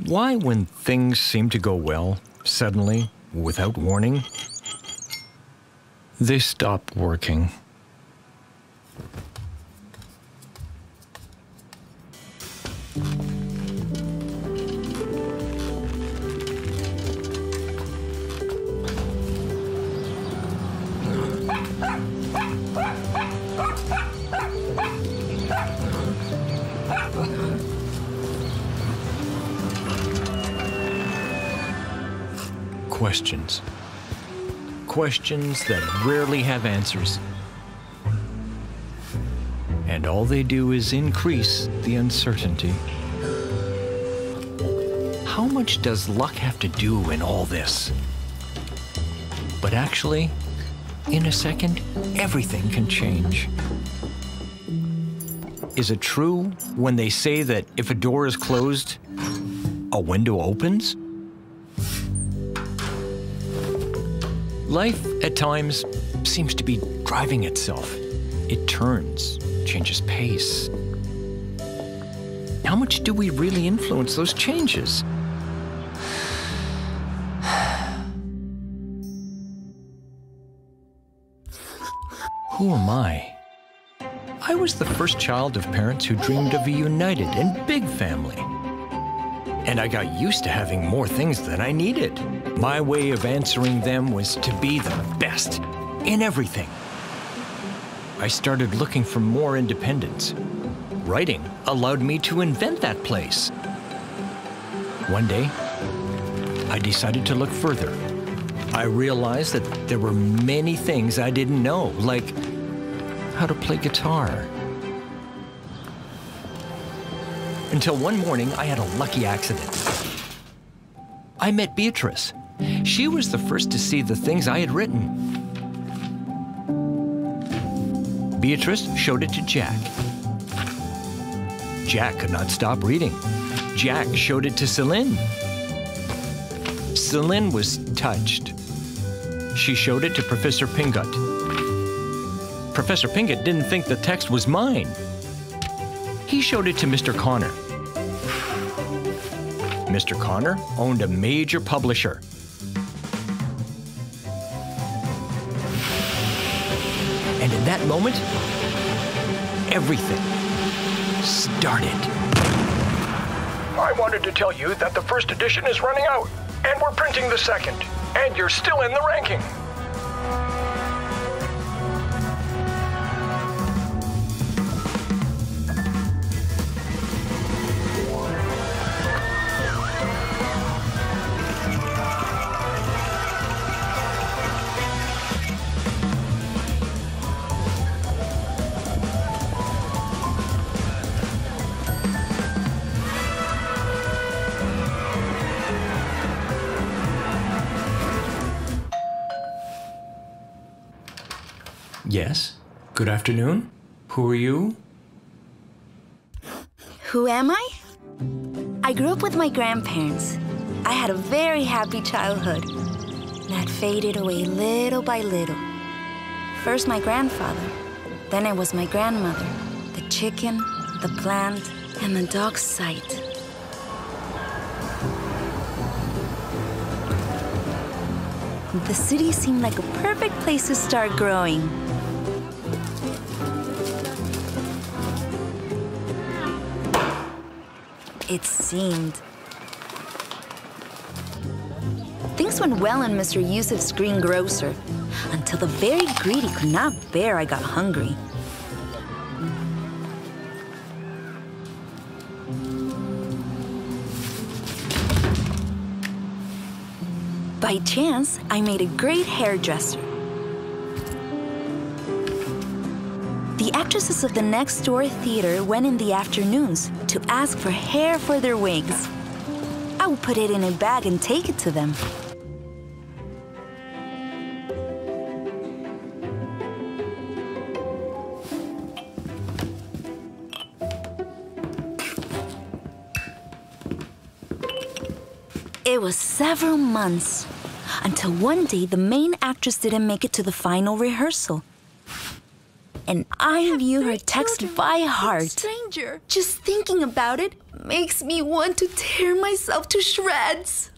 Why, when things seem to go well, suddenly, without warning, they stop working? Questions. Questions that rarely have answers. And all they do is increase the uncertainty. How much does luck have to do in all this? But actually, in a second, everything can change. Is it true when they say that if a door is closed, a window opens? Life, at times, seems to be driving itself. It turns, changes pace. How much do we really influence those changes? Who am I? I was the first child of parents who dreamed of a united and big family. And I got used to having more things than I needed. My way of answering them was to be the best in everything. I started looking for more independence. Writing allowed me to invent that place. One day, I decided to look further. I realized that there were many things I didn't know, like how to play guitar. Until one morning, I had a lucky accident. I met Beatrice. She was the first to see the things I had written. Beatrice showed it to Jack. Jack could not stop reading. Jack showed it to Celine. Celine was touched. She showed it to Professor Pingot. Professor Pingot didn't think the text was mine. He showed it to Mr. Connor. Mr. Connor owned a major publisher. And in that moment, everything started. I wanted to tell you that the first edition is running out, and we're printing the second, and you're still in the ranking. Yes? Good afternoon? Who are you? Who am I? I grew up with my grandparents. I had a very happy childhood that faded away little by little. First my grandfather, then it was my grandmother, the chicken, the plant, and the dog's sight. The city seemed like a perfect place to start growing. It seemed. Things went well in Mr. Yusuf's greengrocer, until the very greedy could not bear I got hungry. By chance, I made a great hairdresser. The actresses of the next door theater went in the afternoons to ask for hair for their wigs. I would put it in a bag and take it to them. It was several months until one day the main actress didn't make it to the final rehearsal. And I knew her text by heart. Stranger. Just thinking about it makes me want to tear myself to shreds.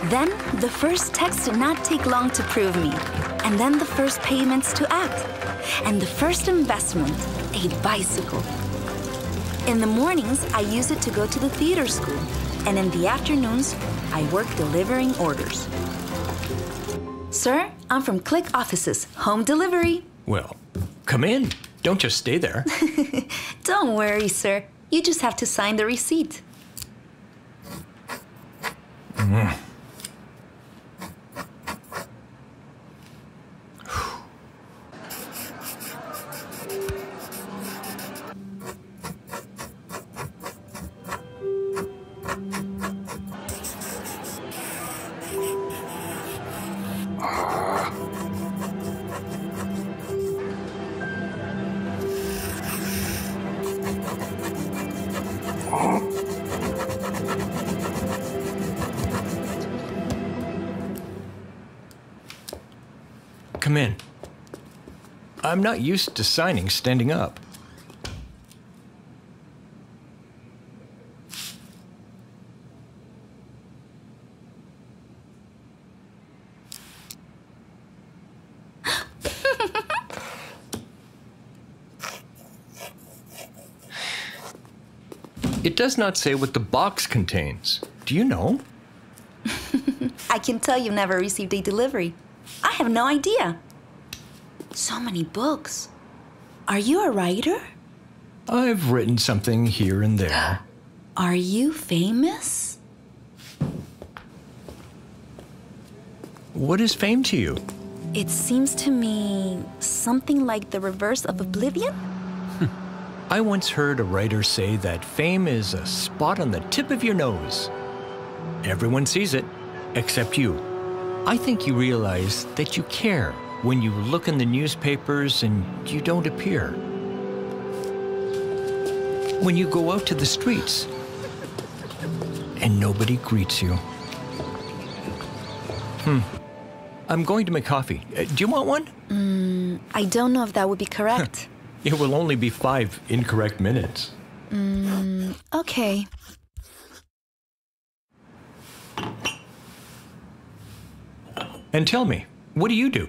Then, the first text did not take long to prove me. And then the first payments to act. And the first investment, a bicycle. In the mornings, I use it to go to the theater school. And in the afternoons, I work delivering orders. Sir, I'm from Click Offices, home delivery. Well, come in. Don't just stay there. Don't worry, sir. You just have to sign the receipt. Come in. I'm not used to signing standing up. It does not say what the box contains. Do you know? I can tell you've never received a delivery. I have no idea. So many books. Are you a writer? I've written something here and there. Are you famous? What is fame to you? It seems to me something like the reverse of oblivion. I once heard a writer say that fame is a spot on the tip of your nose. Everyone sees it, except you. I think you realize that you care when you look in the newspapers and you don't appear. When you go out to the streets and nobody greets you. I'm going to make coffee. Do you want one? I don't know if that would be correct. It will only be 5 incorrect minutes. Okay. And tell me, what do you do?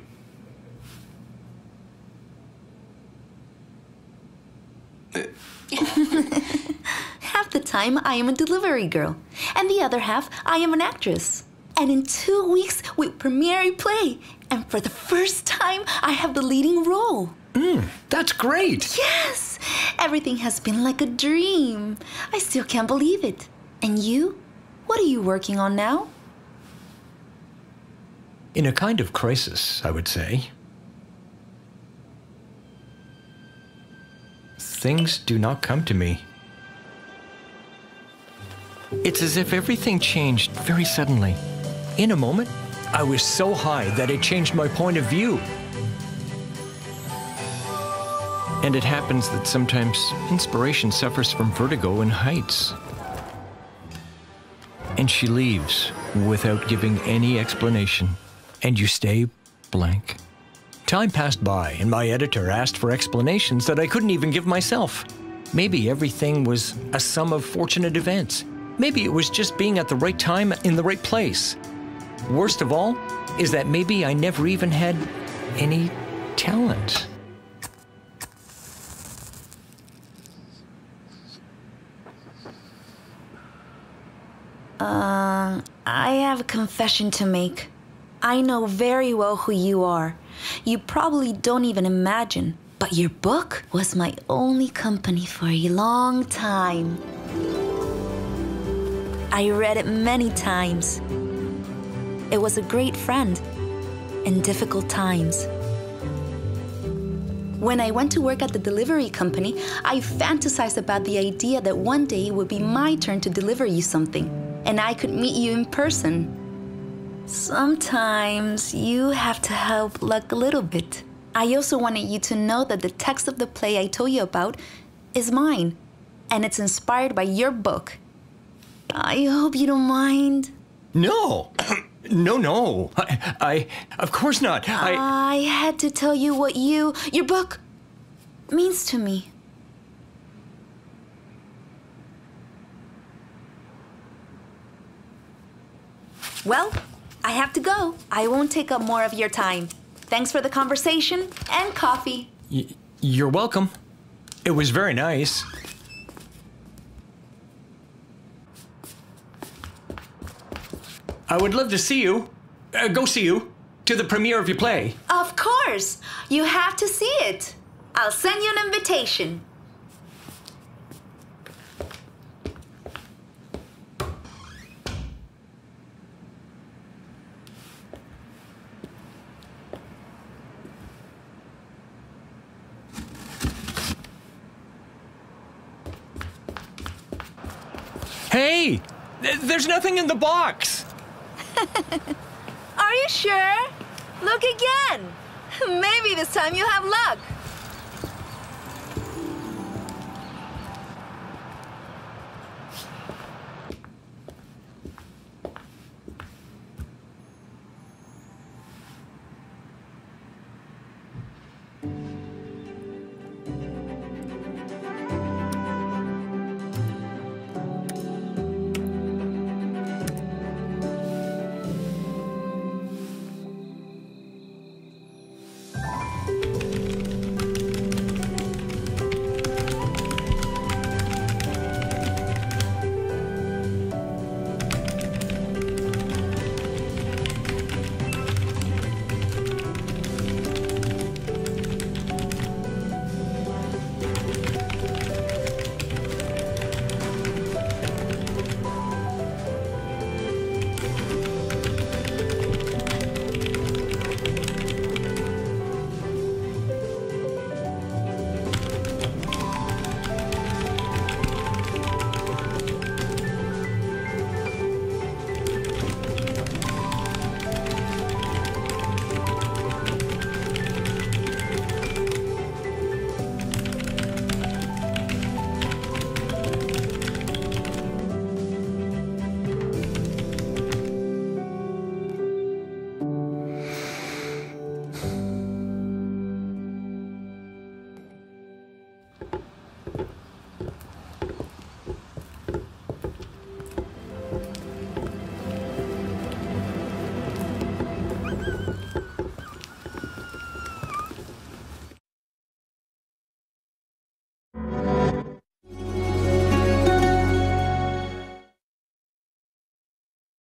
Half the time, I am a delivery girl. And the other half, I am an actress. And in 2 weeks, we premiere a play. And for the first time, I have the leading role. That's great! Yes! Everything has been like a dream. I still can't believe it. And you? What are you working on now? In a kind of crisis, I would say. Things do not come to me. It's as if everything changed very suddenly. In a moment, I was so high that it changed my point of view. And it happens that sometimes inspiration suffers from vertigo in heights. And she leaves without giving any explanation. And you stay blank. Time passed by, and my editor asked for explanations that I couldn't even give myself. Maybe everything was a sum of fortunate events. Maybe it was just being at the right time in the right place. Worst of all is that maybe I never even had any talent. I have a confession to make. I know very well who you are. You probably don't even imagine, but your book was my only company for a long time. I read it many times. It was a great friend in difficult times. When I went to work at the delivery company, I fantasized about the idea that one day it would be my turn to deliver you something, and I could meet you in person. Sometimes you have to help luck a little bit. I also wanted you to know that the text of the play I told you about is mine, and it's inspired by your book. I hope you don't mind. No. No. I of course not. I had to tell you what your book means to me. Well, I have to go. I won't take up more of your time. Thanks for the conversation and coffee. You're welcome. It was very nice. I would love to see you. Go see you. To the premiere of your play. Of course. You have to see it. I'll send you an invitation. Hey! There's nothing in the box! Are you sure? Look again. Maybe this time you have luck.